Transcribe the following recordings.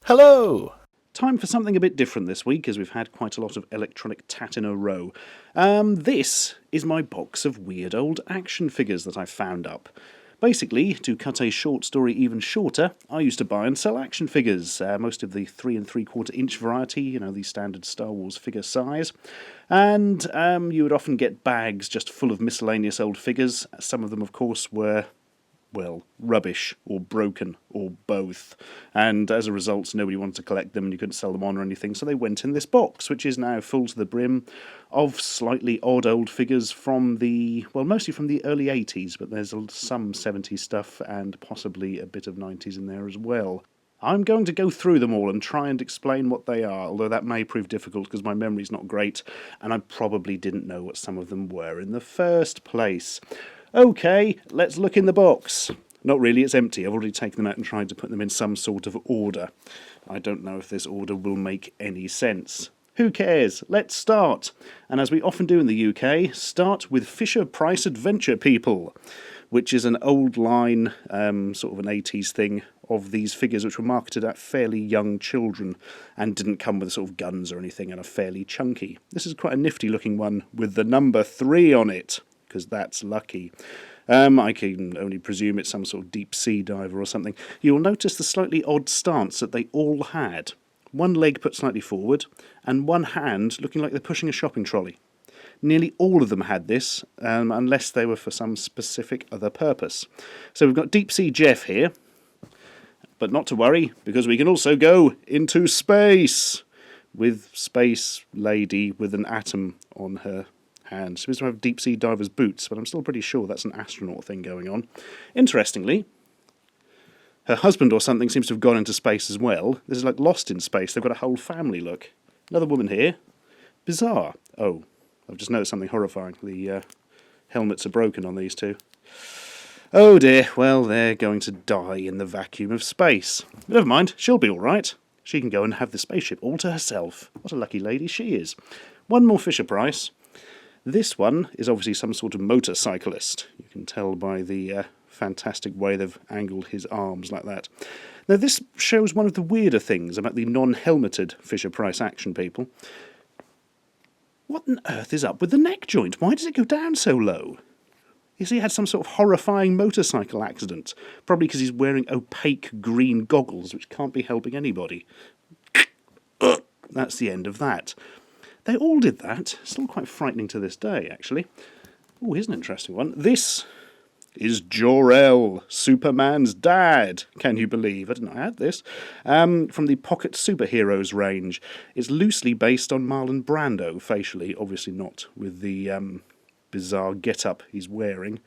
Hello! Time for something a bit different this week, as we've had quite a lot of electronic tat in a row. This is my box of weird old action figures that I found up. Basically, to cut a short story even shorter, I used to buy and sell action figures, most of the 3 3/4 inch variety, the standard Star Wars figure size. And you would often get bags just full of miscellaneous old figures. Some of them, of course, were rubbish, or broken, or both. And as a result, nobody wanted to collect them and you couldn't sell them on or anything, so they went in this box, which is now full to the brim of slightly odd old figures from mostly from the early 80s, but there's some 70s stuff and possibly a bit of 90s in there as well. I'm going to go through them all and try and explain what they are, although that may prove difficult because my memory's not great, and I probably didn't know what some of them were in the first place. Okay, let's look in the box. Not really, it's empty. I've already taken them out and tried to put them in some sort of order. I don't know if this order will make any sense. Who cares? Let's start. And as we often do in the UK, start with Fisher-Price Adventure People, which is an old line, sort of an 80s thing, of these figures which were marketed at fairly young children and didn't come with sort of guns or anything and are fairly chunky. This is quite a nifty looking one with the number 3 on it, because that's lucky. I can only presume it's some sort of deep sea diver or something. You'll notice the slightly odd stance that they all had. One leg put slightly forward, and one hand looking like they're pushing a shopping trolley. Nearly all of them had this, unless they were for some specific other purpose. So we've got Deep Sea Jeff here, but not to worry, because we can also go into space with Space Lady with an atom on her hand. She seems to have deep sea diver's boots, but I'm still pretty sure that's an astronaut thing going on. Interestingly, her husband or something seems to have gone into space as well. This is like Lost in Space. They've got a whole family look. Another woman here. Bizarre. Oh, I've just noticed something horrifying. The helmets are broken on these two. Oh dear, well, they're going to die in the vacuum of space. But never mind, she'll be all right. She can go and have the spaceship all to herself. What a lucky lady she is. One more Fisher-Price. This one is obviously some sort of motorcyclist. You can tell by the fantastic way they've angled his arms like that. Now this shows one of the weirder things about the non-helmeted Fisher-Price action people. What on earth is up with the neck joint? Why does it go down so low? Is he had some sort of horrifying motorcycle accident? Probably because he's wearing opaque green goggles, which can't be helping anybody. That's the end of that. They all did that. Still quite frightening to this day, actually. Oh, here's an interesting one. This is Jor-el, Superman's dad. Can you believe? I didn't know I had this. From the Pocket Superheroes range. It's loosely based on Marlon Brando, facially. Obviously not with the bizarre get-up he's wearing.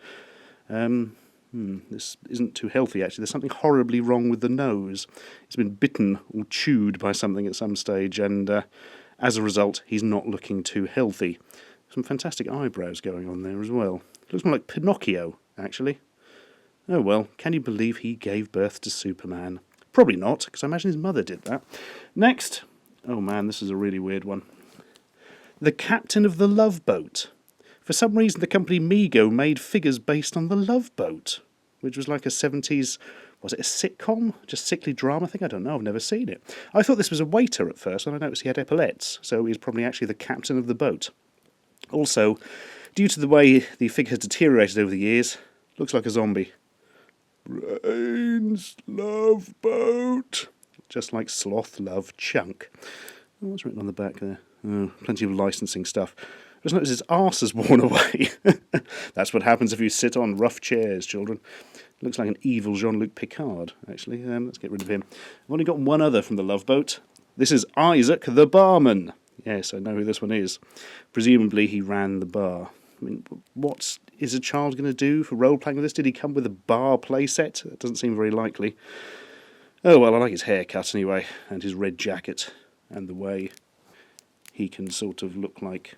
This isn't too healthy, actually. There's something horribly wrong with the nose. He's been bitten or chewed by something at some stage, and as a result, he's not looking too healthy. Some fantastic eyebrows going on there as well. Looks more like Pinocchio, actually. Oh well, can you believe he gave birth to Superman? Probably not, because I imagine his mother did that. Next, oh man, this is a really weird one. The Captain of the Love Boat. For some reason, the company Migo made figures based on the Love Boat, which was like a 70s... Was it a sitcom? Just sickly drama thing? I don't know, I've never seen it. I thought this was a waiter at first, and I noticed he had epaulets, so he's probably actually the captain of the boat. Also, due to the way the figure has deteriorated over the years, looks like a zombie. Brains, love boat. Just like sloth, love, chunk. Oh, what's written on the back there? Oh, plenty of licensing stuff. I just noticed his arse has worn away. That's what happens if you sit on rough chairs, children. Looks like an evil Jean-Luc Picard, actually. Let's get rid of him. I've only got one other from the Love Boat. This is Isaac the Barman. Yes, I know who this one is. Presumably he ran the bar. I mean, what is a child going to do for role-playing with this? Did he come with a bar playset? That doesn't seem very likely. Oh, well, I like his haircut anyway, and his red jacket, and the way he can sort of look like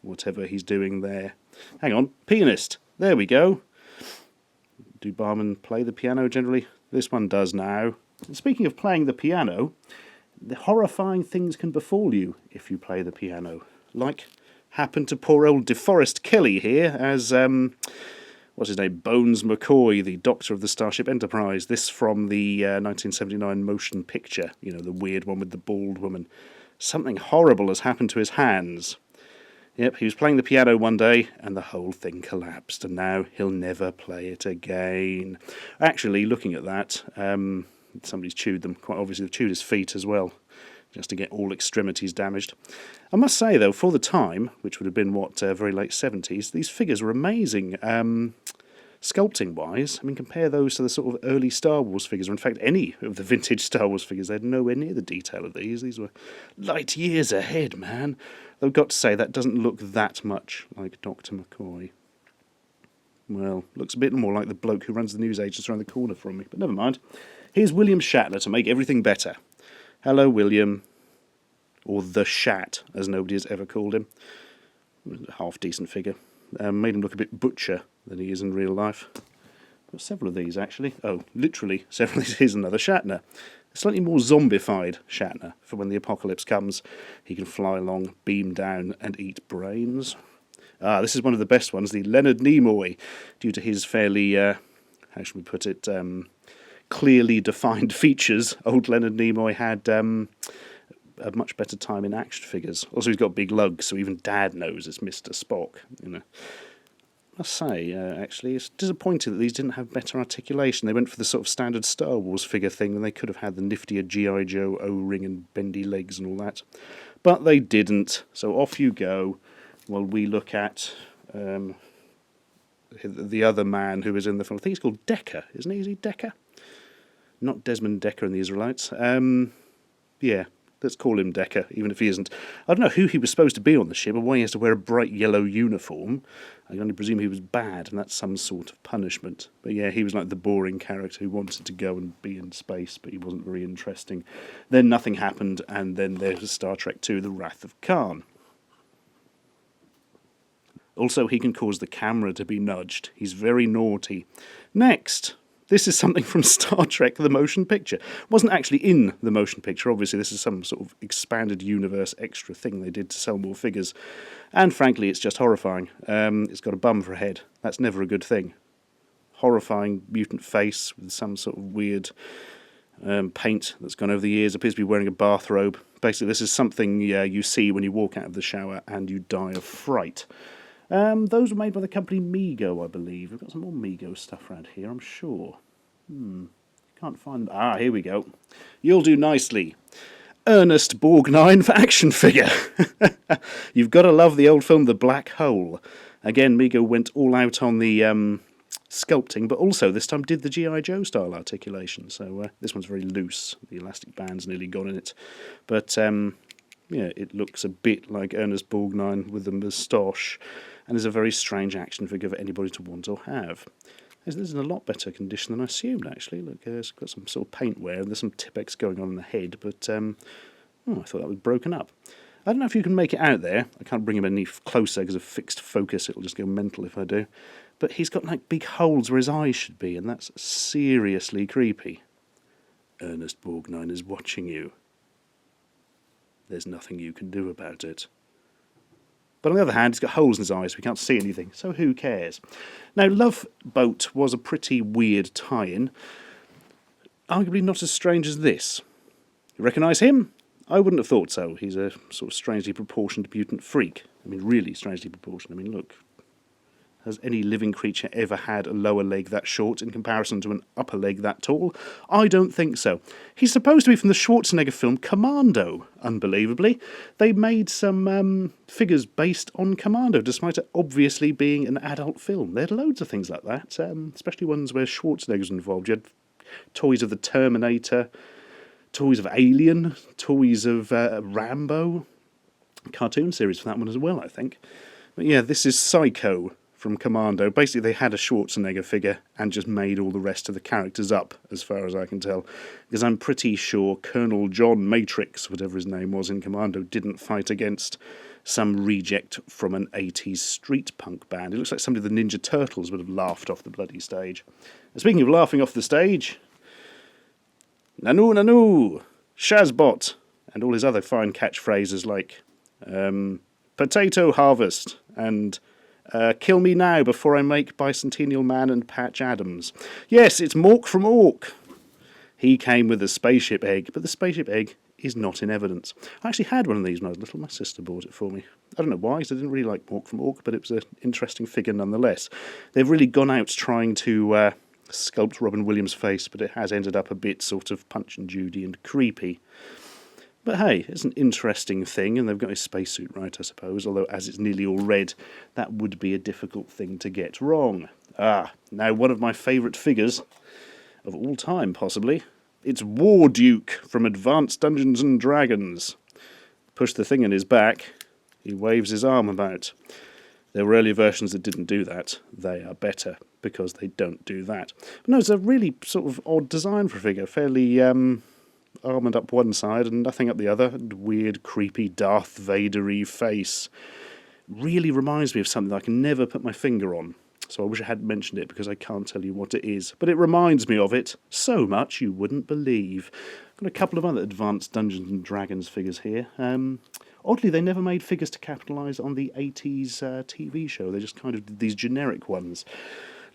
whatever he's doing there. Hang on, pianist. There we go. Do barmen play the piano generally? This one does now. And speaking of playing the piano, the horrifying things can befall you if you play the piano. Like happened to poor old DeForest Kelly here as what's his name? Bones McCoy, the doctor of the Starship Enterprise. This from the 1979 motion picture, you know, the weird one with the bald woman. Something horrible has happened to his hands. Yep, he was playing the piano one day and the whole thing collapsed, and now he'll never play it again. Actually, looking at that, somebody's chewed them. Quite obviously, they've chewed his feet as well, just to get all extremities damaged. I must say, though, for the time, which would have been, very late 70s, these figures were amazing. Sculpting-wise, I mean, compare those to the sort of early Star Wars figures, or in fact any of the vintage Star Wars figures. They had nowhere near the detail of these. These were light years ahead, man. Though I've got to say, that doesn't look that much like Dr. McCoy. Well, looks a bit more like the bloke who runs the newsagents around the corner from me, but never mind. Here's William Shatner to make everything better. Hello, William. Or the Shat, as nobody has ever called him. Half-decent figure. Made him look a bit butcher than he is in real life. Got several of these, actually. Oh, literally several of these. Here's another Shatner. A slightly more zombified Shatner, for when the apocalypse comes, he can fly along, beam down, and eat brains. This is one of the best ones, the Leonard Nimoy, due to his fairly, how should we put it, clearly defined features. Old Leonard Nimoy had a much better time in action figures. Also, he's got big lugs, so even Dad knows it's Mr. Spock. You know, I must say, actually, it's disappointing that these didn't have better articulation. They went for the sort of standard Star Wars figure thing, and they could have had the niftier G.I. Joe O-ring and bendy legs and all that. But they didn't, so off you go, while we look at the other man who was in the film. I think he's called Decker, isn't he? Is he Decker? Not Desmond Decker in the Israelites. Yeah. Let's call him Decker, even if he isn't. I don't know who he was supposed to be on the ship, or why he has to wear a bright yellow uniform. I can only presume he was bad, and that's some sort of punishment. But yeah, he was like the boring character who wanted to go and be in space, but he wasn't very interesting. Then nothing happened, and then there's Star Trek II, The Wrath of Khan. Also, he can cause the camera to be nudged. He's very naughty. Next! This is something from Star Trek, the motion picture. It wasn't actually in the motion picture, obviously. This is some sort of expanded universe extra thing they did to sell more figures. And frankly, it's just horrifying. It's got a bum for a head. That's never a good thing. Horrifying mutant face with some sort of weird paint that's gone over the ears. Appears to be wearing a bathrobe. Basically, this is something you see when you walk out of the shower and you die of fright. Those were made by the company Migo, I believe. We've got some more Migo stuff around here, I'm sure. Can't find them. Here we go. You'll do nicely. Ernest Borgnine for action figure. You've got to love the old film The Black Hole. Again, Migo went all out on the sculpting, but also this time did the G.I. Joe style articulation. So this one's very loose. The elastic band's nearly gone in it. But yeah, it looks a bit like Ernest Borgnine with the moustache, and is a very strange action figure for anybody to want or have. This is in a lot better condition than I assumed, actually. Look, it's got some sort of paint wear, and there's some Tipex going on in the head, but I thought that was broken up. I don't know if you can make it out there. I can't bring him any closer because of fixed focus. It'll just go mental if I do. But he's got like big holes where his eyes should be, and that's seriously creepy. Ernest Borgnine is watching you. There's nothing you can do about it. But on the other hand, he's got holes in his eyes, so we can't see anything, so who cares? Now, Love Boat was a pretty weird tie-in. Arguably not as strange as this. You recognise him? I wouldn't have thought so. He's a sort of strangely proportioned mutant freak. I mean, really strangely proportioned. I mean, look. Has any living creature ever had a lower leg that short in comparison to an upper leg that tall? I don't think so. He's supposed to be from the Schwarzenegger film Commando, unbelievably. They made some figures based on Commando, despite it obviously being an adult film. They had loads of things like that, especially ones where Schwarzenegger's involved. You had toys of the Terminator, toys of Alien, toys of Rambo. A cartoon series for that one as well, I think. But yeah, this is Psycho from Commando. Basically, they had a Schwarzenegger figure and just made all the rest of the characters up, as far as I can tell. Because I'm pretty sure Colonel John Matrix, whatever his name was in Commando, didn't fight against some reject from an 80s street punk band. It looks like somebody of the Ninja Turtles would have laughed off the bloody stage. And speaking of laughing off the stage, Nanu Nanu, Shazbot, and all his other fine catchphrases like potato harvest and Kill me now before I make Bicentennial Man and Patch Adams. Yes, it's Mork from Ork. He came with a spaceship egg, but the spaceship egg is not in evidence. I actually had one of these when I was little. My sister bought it for me. I don't know why, because I didn't really like Mork from Ork, but it was an interesting figure nonetheless. They've really gone out trying to sculpt Robin Williams' face, but it has ended up a bit sort of Punch and Judy and creepy. But hey, it's an interesting thing, and they've got his spacesuit right, I suppose, although as it's nearly all red, that would be a difficult thing to get wrong. Now one of my favourite figures of all time, possibly. It's War Duke from Advanced Dungeons and Dragons. Push the thing in his back, he waves his arm about. There were earlier versions that didn't do that. They are better, because they don't do that. But no, it's a really sort of odd design for a figure, fairly armoured up one side and nothing up the other, and weird, creepy, Darth Vader-y face. Really reminds me of something that I can never put my finger on. So I wish I hadn't mentioned it because I can't tell you what it is. But it reminds me of it so much you wouldn't believe. I've got a couple of other Advanced Dungeons and Dragons figures here. Oddly, they never made figures to capitalise on the 80s TV show. They just kind of did these generic ones.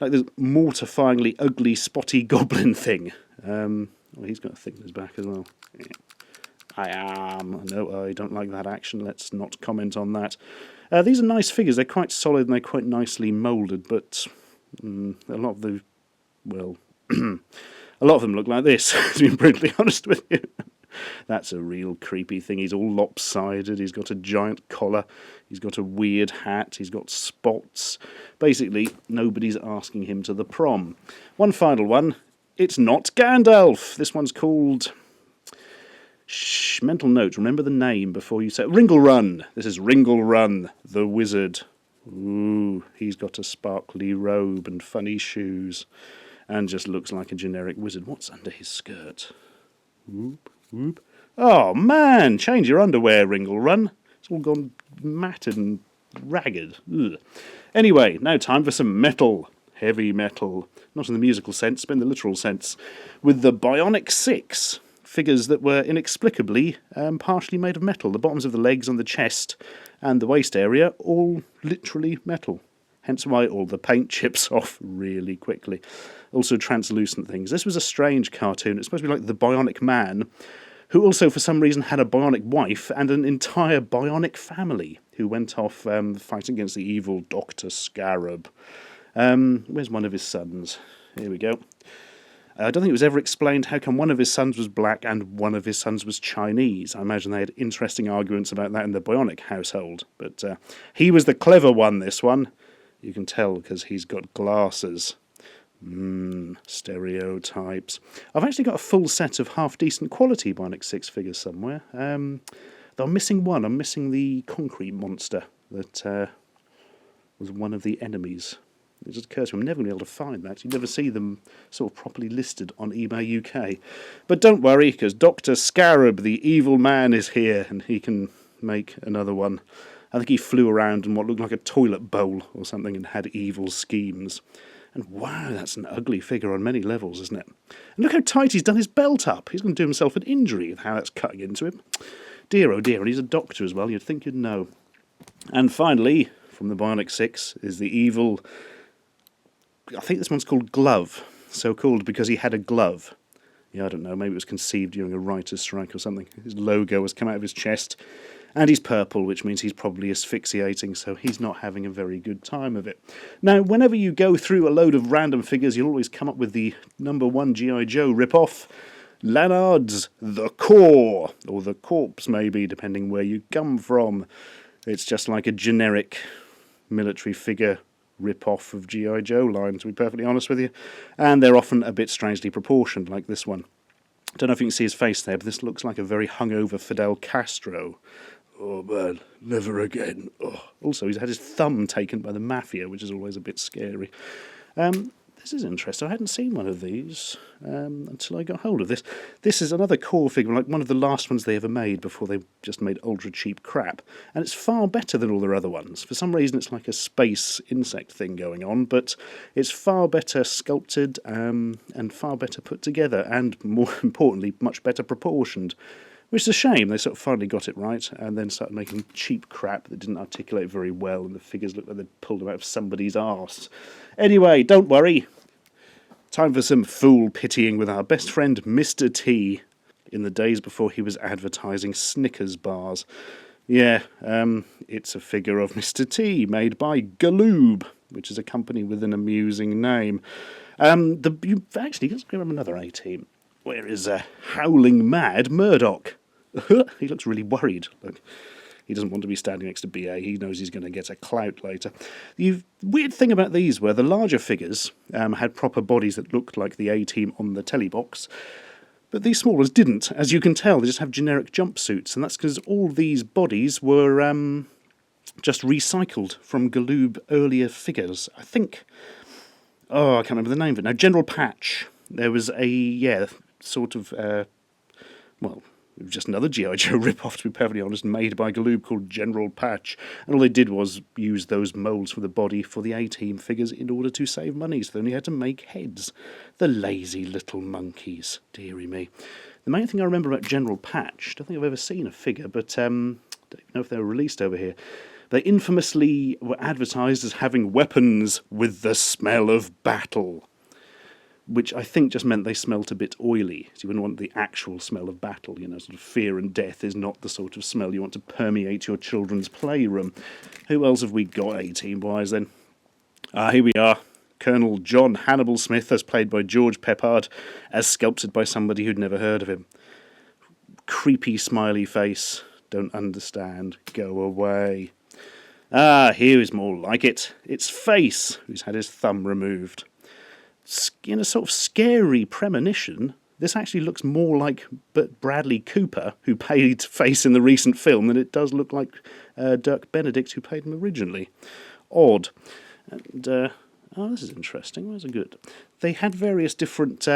Like this mortifyingly ugly, spotty goblin thing. Well, he's got a thing in his back as well. No, I don't like that action. Let's not comment on that. These are nice figures. They're quite solid and they're quite nicely moulded, but a lot of the, well, a lot of them look like this, to be brutally honest with you. That's a real creepy thing. He's all lopsided, he's got a giant collar, he's got a weird hat, he's got spots. Basically, nobody's asking him to the prom. One final one. It's not Gandalf. This one's called... Shh, mental note, remember the name before you say... Ringle Run. This is Ringle Run, the wizard. Ooh, he's got a sparkly robe and funny shoes. And just looks like a generic wizard. What's under his skirt? Whoop, whoop. Oh, man, change your underwear, Ringle Run. It's all gone matted and ragged. Ugh. Anyway, now time for some metal. Heavy metal. Not in the musical sense, but in the literal sense. With the Bionic 6... figures that were inexplicably partially made of metal. The bottoms of the legs and the chest and the waist area, all literally metal. Hence why all the paint chips off really quickly. Also translucent things. This was a strange cartoon. It's supposed to be like the Bionic Man, who also for some reason had a bionic wife and an entire bionic family who went off fighting against the evil Dr. Scarab. Where's one of his sons? Here we go. I don't think it was ever explained how come one of his sons was black and one of his sons was Chinese. I imagine they had interesting arguments about that in the Bionic household. But he was the clever one, this one. You can tell because he's got glasses. Stereotypes. I've actually got a full set of half-decent quality Bionic 6 figures somewhere. Though I'm missing one. I'm missing the concrete monster that was one of the enemies. It just occurs to me I'm never going to be able to find that. You never see them sort of properly listed on eBay UK. But don't worry, because Dr. Scarab, the evil man, is here, and he can make another one. I think he flew around in what looked like a toilet bowl or something and had evil schemes. And wow, that's an ugly figure on many levels, isn't it? And look how tight he's done his belt up. He's going to do himself an injury with how that's cutting into him. Dear, oh dear, and he's a doctor as well. You'd think you'd know. And finally, from the Bionic 6, is the evil... I think this one's called Glove, so called because he had a glove. Yeah, I don't know, maybe it was conceived during a writer's strike or something. His logo has come out of his chest, and he's purple, which means he's probably asphyxiating, so he's not having a very good time of it. Now, whenever you go through a load of random figures, you'll always come up with the #1 G.I. Joe rip-off, Lannard's The Core, or The Corpse maybe, depending where you come from. It's just like a generic military figure rip-off of G.I. Joe line, to be perfectly honest with you. And they're often a bit strangely proportioned, like this one. I don't know if you can see his face there, but this looks like a very hungover Fidel Castro. Oh man, never again. Oh. Also, he's had his thumb taken by the mafia, which is always a bit scary. This is interesting. I hadn't seen one of these until I got hold of this. This is another core figure, like one of the last ones they ever made before they just made ultra-cheap crap. And it's far better than all their other ones. For some reason, it's like a space insect thing going on, but it's far better sculpted and far better put together, and more importantly, much better proportioned. which is a shame. They sort of finally got it right, and then started making cheap crap that didn't articulate very well, and the figures looked like they'd pulled them out of somebody's arse. Anyway, don't worry. Time for some fool-pitying with our best friend Mr. T in the days before he was advertising Snickers bars. Yeah, it's a figure of Mr. T made by Galoob, which is a company with an amusing name. Actually, let's grab another A-team. Where is Howling Mad Murdoch? He looks really worried. Look, he doesn't want to be standing next to BA. He knows he's going to get a clout later. The weird thing about these were the larger figures had proper bodies that looked like the A-team on the telly box, but these small ones didn't. As you can tell, they just have generic jumpsuits, and that's because all these bodies were just recycled from Galoob earlier figures. I think... Oh, I can't remember the name of it now. General Patch. There was a, sort of, well, it was just another G.I. Joe rip-off, to be perfectly honest, made by Galoob called General Patch. And all they did was use those moulds for the body for the A-team figures in order to save money, so they only had to make heads. The lazy little monkeys. Dearie me. The main thing I remember about General Patch, I don't think I've ever seen a figure, but don't know if they were released over here. They infamously were advertised as having weapons with the smell of battle, which I think just meant they smelt a bit oily. So you wouldn't want the actual smell of battle, sort of fear and death is not the sort of smell you want to permeate your children's playroom. Who else have we got A-team-wise then? Here we are. Colonel John Hannibal Smith, as played by George Peppard, as sculpted by somebody who'd never heard of him. Creepy smiley face. Don't understand. Go away. Here is more like it. It's Face, who's had his thumb removed. In a sort of scary premonition, this actually looks more like Bradley Cooper, who played Face in the recent film, than it does look like Dirk Benedict, who played him originally. Odd. And, this is interesting. Where's it good? They had various different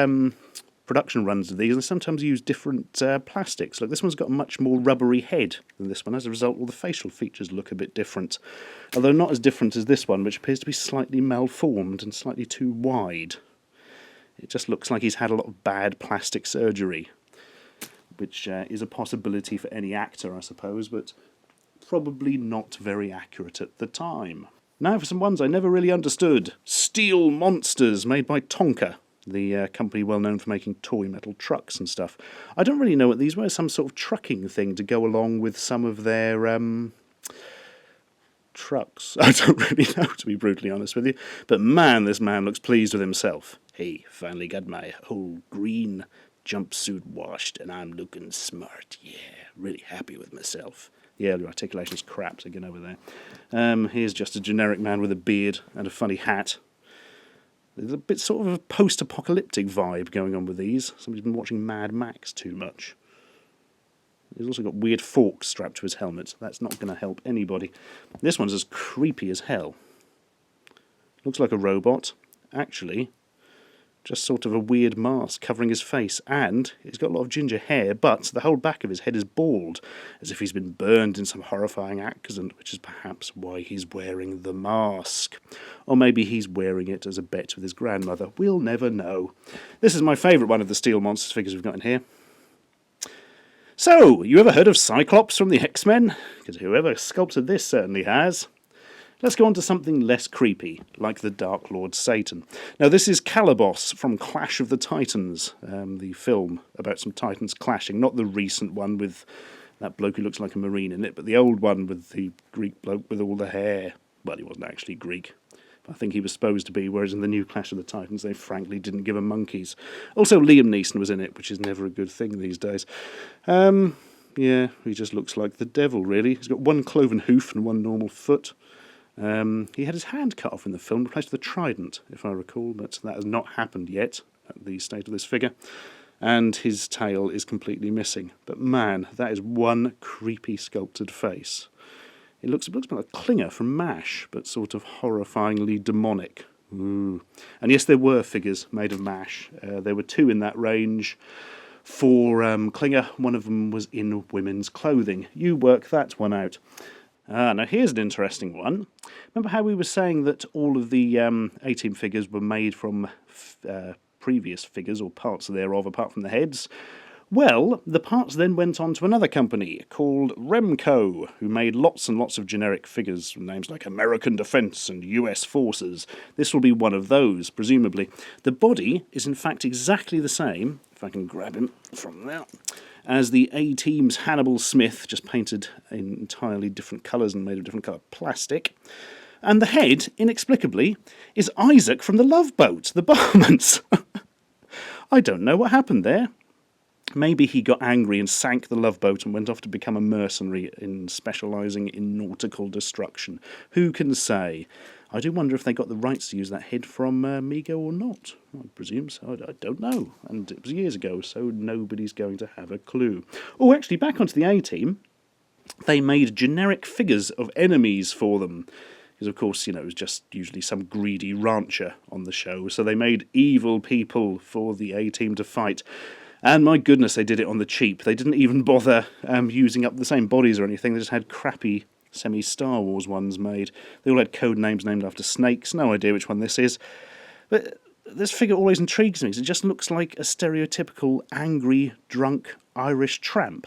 production runs of these, and they sometimes use different plastics. Like this one's got a much more rubbery head than this one. As a result, all the facial features look a bit different. Although not as different as this one, which appears to be slightly malformed and slightly too wide. It just looks like he's had a lot of bad plastic surgery, which is a possibility for any actor, I suppose, but probably not very accurate at the time. Now for some ones I never really understood. Steel Monsters, made by Tonka, the company well known for making toy metal trucks and stuff. I don't really know what these were, some sort of trucking thing to go along with some of their trucks. I don't really know, to be brutally honest with you. But man, this man looks pleased with himself. Hey, finally got my whole green jumpsuit washed and I'm looking smart. Yeah, really happy with myself. Yeah, the articulation's crap, so get over there. Here's just a generic man with a beard and a funny hat. There's a bit sort of a post-apocalyptic vibe going on with these. Somebody's been watching Mad Max too much. He's also got weird forks strapped to his helmet. That's not going to help anybody. This one's as creepy as hell. Looks like a robot. Actually, just sort of a weird mask covering his face. And he's got a lot of ginger hair, but the whole back of his head is bald, as if he's been burned in some horrifying accident, which is perhaps why he's wearing the mask. Or maybe he's wearing it as a bet with his grandmother. We'll never know. This is my favourite one of the Steel Monsters figures we've got in here. So, you ever heard of Cyclops from the X-Men? Because whoever sculpted this certainly has. Let's go on to something less creepy, like the Dark Lord Satan. Now, this is Calibos from Clash of the Titans, the film about some titans clashing. Not the recent one with that bloke who looks like a marine in it, but the old one with the Greek bloke with all the hair. Well, he wasn't actually Greek. I think he was supposed to be, whereas in the new Clash of the Titans, they frankly didn't give a monkeys. Also, Liam Neeson was in it, which is never a good thing these days. Yeah, he just looks like the devil, really. He's got one cloven hoof and one normal foot. He had his hand cut off in the film, replaced with a trident, if I recall, but that has not happened yet at the state of this figure. And his tail is completely missing. But man, that is one creepy sculpted face. It looks a bit like Klinger from MASH, but sort of horrifyingly demonic. Ooh. And yes, there were figures made of MASH. There were two in that range. For Klinger, one of them was in women's clothing. You work that one out. Now here's an interesting one. Remember how we were saying that all of the A-Team figures were made from previous figures, or parts thereof, apart from the heads? Well, the parts then went on to another company called Remco, who made lots and lots of generic figures with names like American Defense and US Forces. This will be one of those, presumably. The body is in fact exactly the same, if I can grab him from there, as the A-Team's Hannibal Smith, just painted in entirely different colours and made of different coloured plastic. And the head, inexplicably, is Isaac from the Love Boat, the Barmans. I don't know what happened there. Maybe he got angry and sank the Love Boat and went off to become a mercenary in specialising in nautical destruction. Who can say? I do wonder if they got the rights to use that head from Migo or not. I presume so. I don't know. And it was years ago, so nobody's going to have a clue. Oh, actually, back onto the A-Team, they made generic figures of enemies for them. Because, of course, it was just usually some greedy rancher on the show. So they made evil people for the A-Team to fight. And my goodness, they did it on the cheap. They didn't even bother using up the same bodies or anything. They just had crappy semi-Star Wars ones made. They all had code names named after snakes. No idea which one this is. But this figure always intrigues me. It just looks like a stereotypical angry, drunk Irish tramp.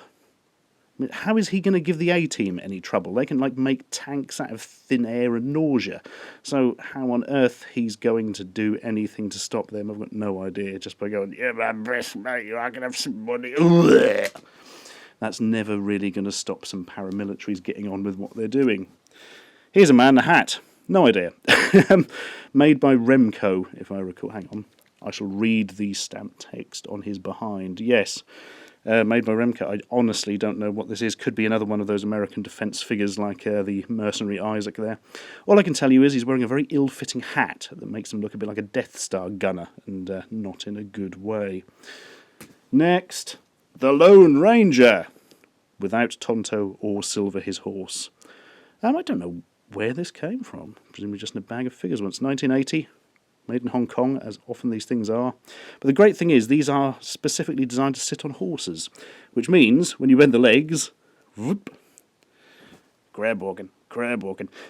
I mean, how is he going to give the A-Team any trouble? They can make tanks out of thin air and nausea. So how on earth he's going to do anything to stop them, I've got no idea. Just by going, yeah, my best mate, I can have some money. That's never really going to stop some paramilitaries getting on with what they're doing. Here's a man in a hat. No idea. Made by Remco, if I recall. Hang on. I shall read the stamped text on his behind. Yes. Made by Remco. I honestly don't know what this is. Could be another one of those American defence figures like the mercenary Isaac there. All I can tell you is he's wearing a very ill-fitting hat that makes him look a bit like a Death Star gunner, and not in a good way. Next, the Lone Ranger, without Tonto or Silver his horse. I don't know where this came from. Presumably just in a bag of figures once. 1980. Made in Hong Kong, as often these things are. But the great thing is, these are specifically designed to sit on horses, which means, when you bend the legs, whoop, crab walking.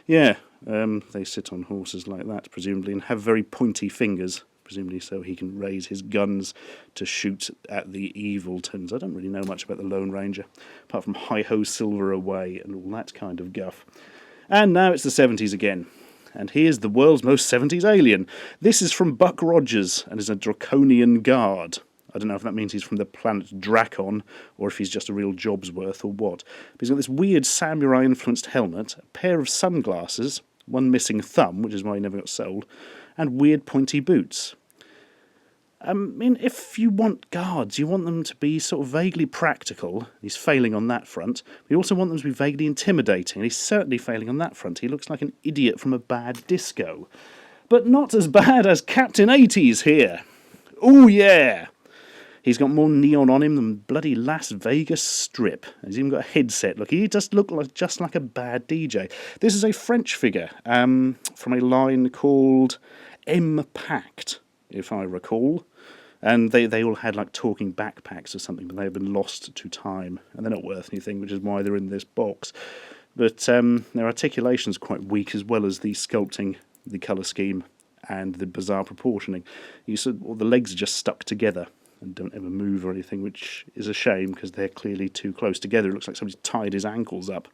Yeah, they sit on horses like that, presumably, and have very pointy fingers, presumably so he can raise his guns to shoot at the evil tons. I don't really know much about the Lone Ranger, apart from hi-ho silver away and all that kind of guff. And now it's the 70s again. And here's the world's most 70s alien. This is from Buck Rogers and is a draconian guard. I don't know if that means he's from the planet Dracon or if he's just a real job's worth or what. But he's got this weird samurai-influenced helmet, a pair of sunglasses, one missing thumb, which is why he never got sold, and weird pointy boots. I mean, if you want guards, you want them to be sort of vaguely practical. He's failing on that front. But you also want them to be vaguely intimidating, and he's certainly failing on that front. He looks like an idiot from a bad disco. But not as bad as Captain 80s here. Oh yeah! He's got more neon on him than bloody Las Vegas Strip. He's even got a headset. Look, he just looks just like a bad DJ. This is a French figure from a line called Impact, if I recall. And they all had talking backpacks or something, but they have been lost to time, and they're not worth anything, which is why they're in this box. But their articulation's quite weak, as well as the sculpting, the colour scheme, and the bizarre proportioning. The legs are just stuck together and don't ever move or anything, which is a shame because they're clearly too close together. It looks like somebody's tied his ankles up.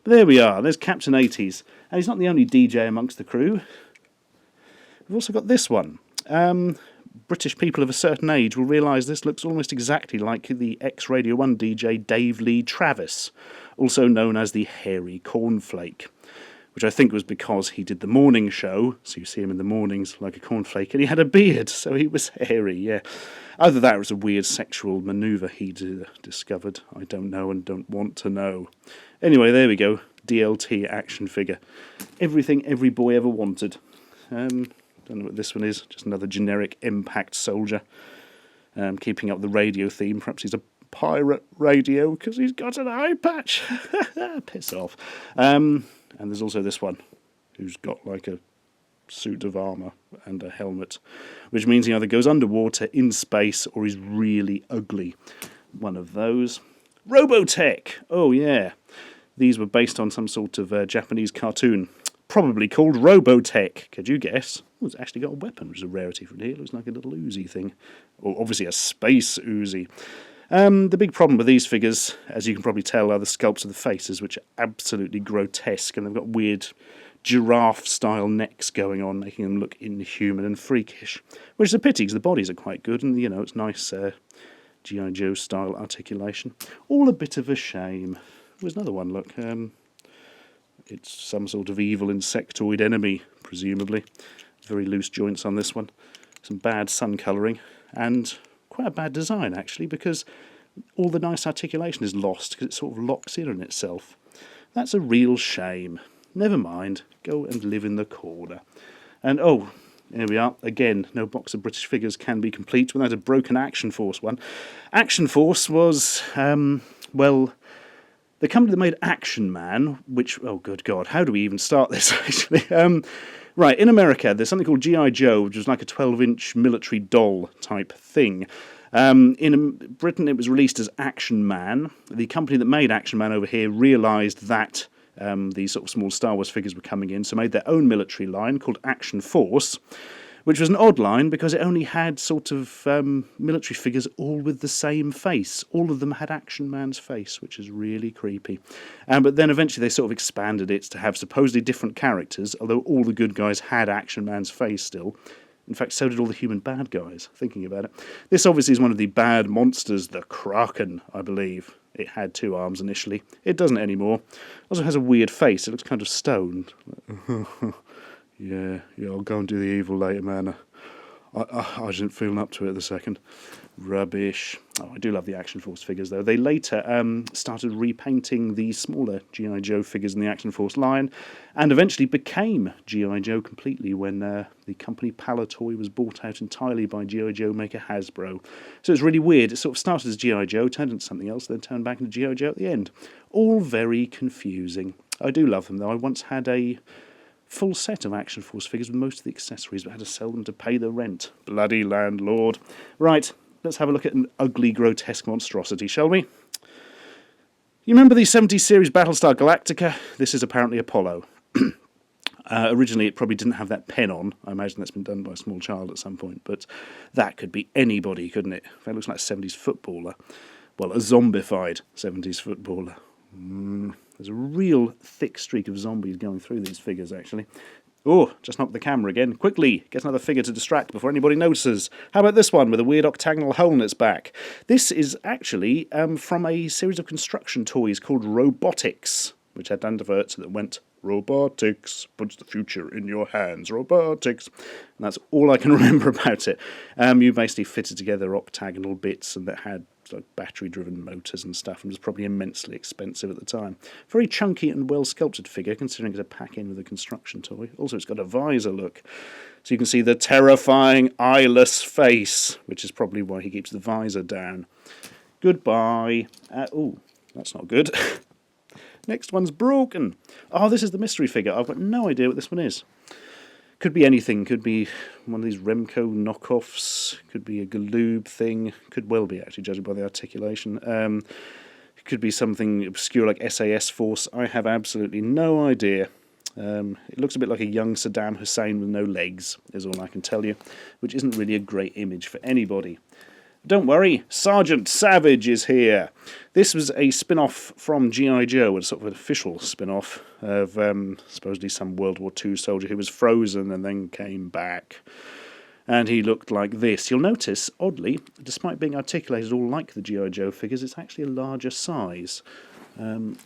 But there we are. There's Captain 80s, and he's not the only DJ amongst the crew. We've also got this one. British people of a certain age will realise this looks almost exactly like the ex-Radio 1 DJ Dave Lee Travis, also known as the Hairy Cornflake, which I think was because he did the morning show, so you see him in the mornings like a cornflake, and he had a beard, so he was hairy, yeah. Either that or it was a weird sexual manoeuvre he'd discovered. I don't know and don't want to know. Anyway, there we go. DLT action figure. Everything every boy ever wanted. Don't know what this one is. Just another generic Impact soldier. Keeping up the radio theme. Perhaps he's a pirate radio because he's got an eye patch. Piss off. And there's also this one who's got a suit of armour and a helmet, which means he either goes underwater, in space, or he's really ugly. One of those. Robotech! Oh yeah. These were based on some sort of Japanese cartoon. Probably called Robotech. Could you guess? Oh, it's actually got a weapon, which is a rarity for here. It looks like a little Uzi thing. Or obviously a space Uzi. The big problem with these figures, as you can probably tell, are the sculpts of the faces, which are absolutely grotesque, and they've got weird giraffe-style necks going on, making them look inhuman and freakish. Which is a pity, because the bodies are quite good, and, it's nice G.I. Joe-style articulation. All a bit of a shame. There's another one, look. It's some sort of evil insectoid enemy, presumably. Very loose joints on this one. Some bad sun colouring, and quite a bad design, actually, because all the nice articulation is lost, because it sort of locks in on itself. That's a real shame. Never mind, go and live in the corner. And, oh, here we are. Again, no box of British figures can be complete without a broken Action Force one. Action Force was, well, the company that made Action Man, which, oh, good God, how do we even start this, actually? Right, in America, there's something called G.I. Joe, which was like a 12-inch military doll type thing. In Britain, it was released as Action Man. The company that made Action Man over here realised that these sort of small Star Wars figures were coming in, so made their own military line called Action Force, which was an odd line because it only had sort of military figures all with the same face. All of them had Action Man's face, which is really creepy. But then eventually they sort of expanded it to have supposedly different characters, although all the good guys had Action Man's face still. In fact, so did all the human bad guys, thinking about it. This obviously is one of the bad monsters, the Kraken, I believe. It had 2 arms initially. It doesn't anymore. Also has a weird face. It looks kind of stoned. Yeah, I'll go and do the evil later, man. I didn't feel up to it at the second. Rubbish. Oh, I do love the Action Force figures, though. They later started repainting the smaller G.I. Joe figures in the Action Force line, and eventually became G.I. Joe completely when the company Palatoy was bought out entirely by G.I. Joe maker Hasbro. So it's really weird. It sort of started as G.I. Joe, turned into something else, then turned back into G.I. Joe at the end. All very confusing. I do love them, though. I once had a full set of Action Force figures with most of the accessories, but had to sell them to pay the rent. Bloody landlord. Right, let's have a look at an ugly, grotesque monstrosity, shall we? You remember the 70s series Battlestar Galactica? This is apparently Apollo. Originally, it probably didn't have that pen on. I imagine that's been done by a small child at some point, but that could be anybody, couldn't it? That looks like a 70s footballer. Well, a zombified 70s footballer. There's a real thick streak of zombies going through these figures, actually. Oh, just knocked the camera again. Quickly, get another figure to distract before anybody notices. How about this one with a weird octagonal hole in its back? This is actually from a series of construction toys called Robotics, which had adverts that went, "Robotics puts the future in your hands, robotics." And that's all I can remember about it. You basically fitted together octagonal bits and that had like battery-driven motors and stuff, and was probably immensely expensive at the time. Very chunky and well-sculpted figure, considering it's a pack-in with a construction toy. Also, it's got a visor look, so you can see the terrifying eyeless face, which is probably why he keeps the visor down. Goodbye. Oh, that's not good. Next one's broken. Oh, this is the mystery figure. I've got no idea what this one is. Could be anything. Could be one of these Remco knockoffs. Could be a Galoob thing. Could well be, actually, judging by the articulation. It could be something obscure like SAS Force. I have absolutely no idea. It looks a bit like a young Saddam Hussein with no legs, is all I can tell you, which isn't really a great image for anybody. Don't worry, Sergeant Savage is here. This was a spin-off from G.I. Joe, a sort of an official spin-off of supposedly some World War II soldier who was frozen and then came back. And he looked like this. You'll notice, oddly, despite being articulated all like the G.I. Joe figures, it's actually a larger size. Let me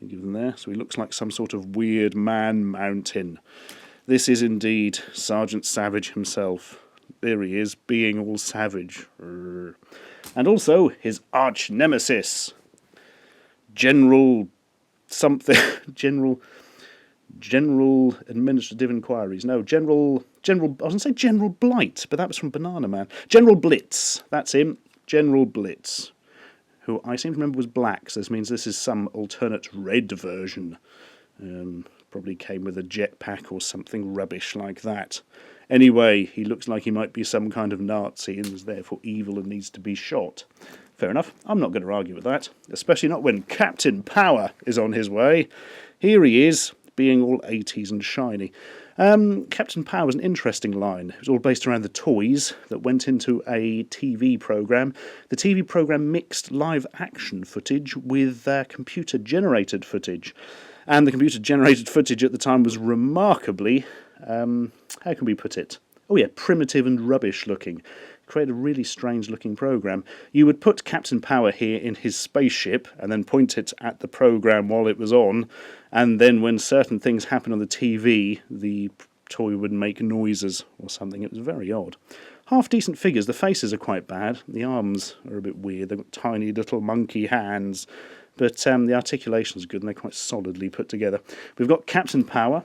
give them there. So he looks like some sort of weird man mountain. This is indeed Sergeant Savage himself. There he is, being all savage. And also his arch nemesis, General something, General Administrative Inquiries. No, General. I was going to say General Blight, but that was from Banana Man. General Blitz. That's him, General Blitz, who I seem to remember was black. So this means this is some alternate red version. Probably came with a jetpack or something rubbish like that. Anyway, he looks like he might be some kind of Nazi and is therefore evil and needs to be shot. Fair enough, I'm not going to argue with that, especially not when Captain Power is on his way. Here he is, being all 80s and shiny. Captain Power was an interesting line. It was all based around the toys that went into a TV programme. The TV programme mixed live action footage with computer-generated footage. And the computer-generated footage at the time was remarkably, how can we put it? Oh yeah, primitive and rubbish looking. Create a really strange looking program. You would put Captain Power here in his spaceship and then point it at the program while it was on, and then when certain things happen on the TV, the toy would make noises or something. It was very odd. Half decent figures. The faces are quite bad. The arms are a bit weird. They've got tiny little monkey hands, but the articulation's good and they're quite solidly put together. We've got Captain Power.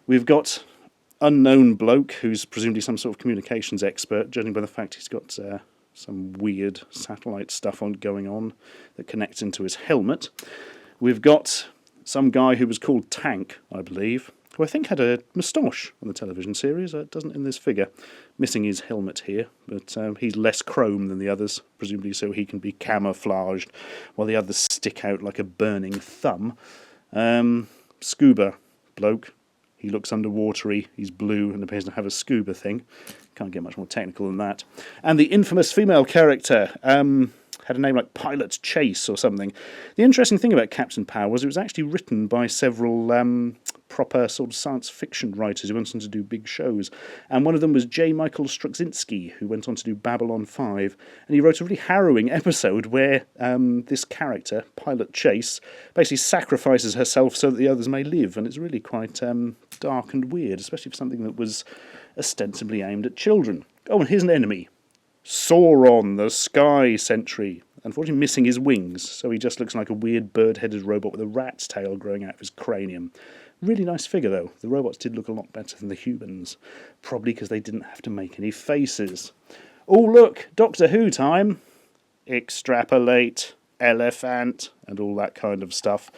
We've got unknown bloke who's presumably some sort of communications expert, judging by the fact he's got some weird satellite stuff going on that connects into his helmet. We've got some guy who was called Tank, I believe, who I think had a moustache on the television series. It doesn't in this figure. Missing his helmet here, but he's less chrome than the others, presumably so he can be camouflaged, while the others stick out like a burning thumb. Scuba bloke. He looks underwatery, he's blue and appears to have a scuba thing. Can't get much more technical than that. And the infamous female character had a name like Pilot Chase or something. The interesting thing about Captain Power was it was actually written by several proper sort of science fiction writers who went on to do big shows. And one of them was J. Michael Straczynski, who went on to do Babylon 5. And he wrote a really harrowing episode where this character, Pilot Chase, basically sacrifices herself so that the others may live. And it's really quite dark and weird, especially for something that was ostensibly aimed at children. Oh, and here's an enemy. Sauron, the Sky Sentry. Unfortunately missing his wings, so he just looks like a weird bird-headed robot with a rat's tail growing out of his cranium. Really nice figure, though. The robots did look a lot better than the humans. Probably because they didn't have to make any faces. Oh, look! Doctor Who time! Extrapolate, elephant, and all that kind of stuff.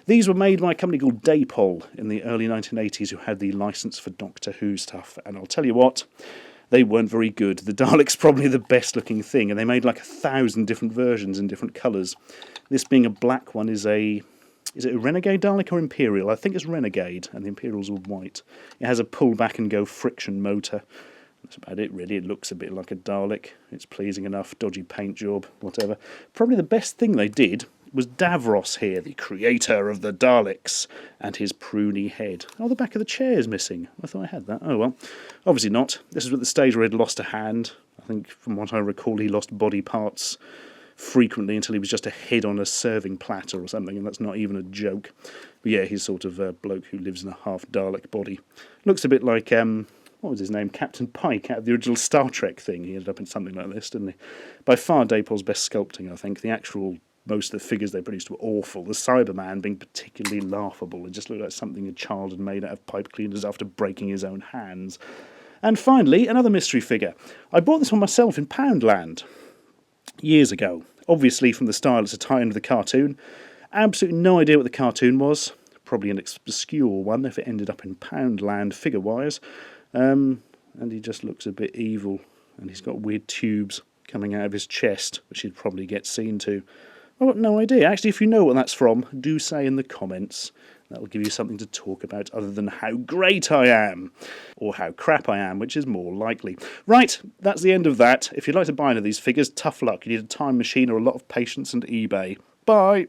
These were made by a company called Dapol in the early 1980s who had the licence for Doctor Who stuff. And I'll tell you what, they weren't very good. The Dalek's probably the best looking thing, and they made like 1,000 different versions in different colours. This being a black one is it a Renegade Dalek or Imperial? I think it's Renegade, and the Imperials are white. It has a pull back and go friction motor. That's about it, really. It looks a bit like a Dalek. It's pleasing enough, dodgy paint job, whatever. Probably the best thing they did was Davros here, the creator of the Daleks, and his pruny head. Oh, the back of the chair is missing. I thought I had that. Oh, well. Obviously not. This is at the stage where he'd lost a hand. I think, from what I recall, he lost body parts frequently until he was just a head on a serving platter or something, and that's not even a joke. But yeah, he's sort of a bloke who lives in a half Dalek body. Looks a bit like, what was his name? Captain Pike out of the original Star Trek thing. He ended up in something like this, didn't he? By far Dapol's best sculpting, I think. Most of the figures they produced were awful. The Cyberman being particularly laughable. It just looked like something a child had made out of pipe cleaners after breaking his own hands. And finally, another mystery figure. I bought this one myself in Poundland years ago. Obviously, from the style, it's a tie-in with the cartoon. Absolutely no idea what the cartoon was. Probably an obscure one if it ended up in Poundland figure-wise. And he just looks a bit evil. And he's got weird tubes coming out of his chest, which he'd probably get seen to. I've got no idea. Actually, if you know what that's from, do say in the comments. That'll give you something to talk about other than how great I am. Or how crap I am, which is more likely. Right, that's the end of that. If you'd like to buy any of these figures, tough luck. You need a time machine or a lot of patience and eBay. Bye!